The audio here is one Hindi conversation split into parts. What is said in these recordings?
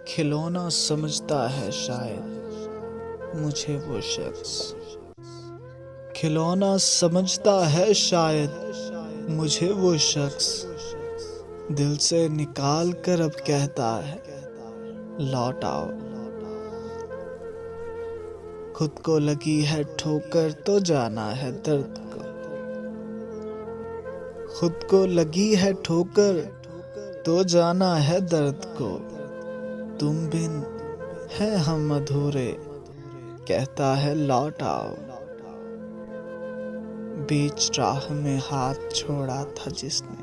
खिलौना समझता है शायद मुझे वो शख्स। खिलौना समझता है शायद मुझे वो शख्स। दिल से निकाल कर अब कहता है लौट आओ। खुद को लगी है ठोकर तो जाना है दर्द को। खुद को लगी है ठोकर तो जाना है दर्द को। तुम बिन है हम अधूरे कहता है लौट आओ। बीच राह में हाथ छोड़ा था जिसने,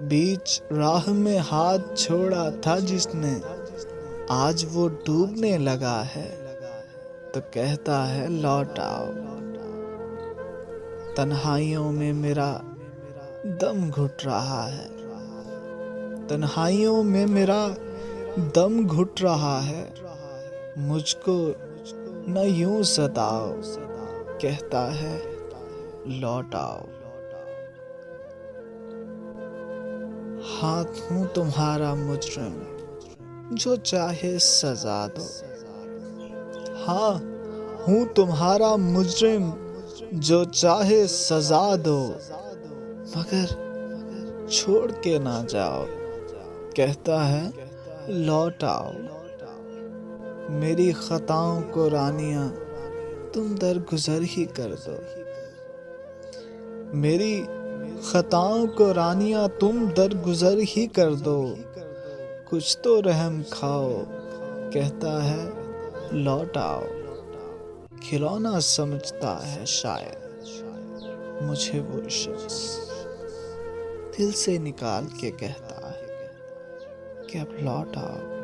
बीच राह में हाथ छोड़ा था जिसने, आज वो डूबने लगा है तो कहता है लौट आओ। तन्हाइयों में मेरा दम घुट रहा है, तन्हाइयों में मेरा दम घुट रहा है। मुझको न यूं सताओ कहता है लौट आओ। हाथ हूं तुम्हारा मुजरिम जो चाहे सजा दो। हाँ हूं तुम्हारा मुजरिम जो चाहे सजा दो, मगर छोड़ के ना जाओ कहता है लौट आओ। मेरी खताओं को रानियां तुम दरगुजर ही कर दो। मेरी खताओं को रानियां तुम दरगुजर ही कर दो। कुछ तो रहम खाओ कहता है लौट आओ। खिलौना समझता है शायद मुझे वो शख्स। दिल से निकाल के कहता है कि अब लौट आओ।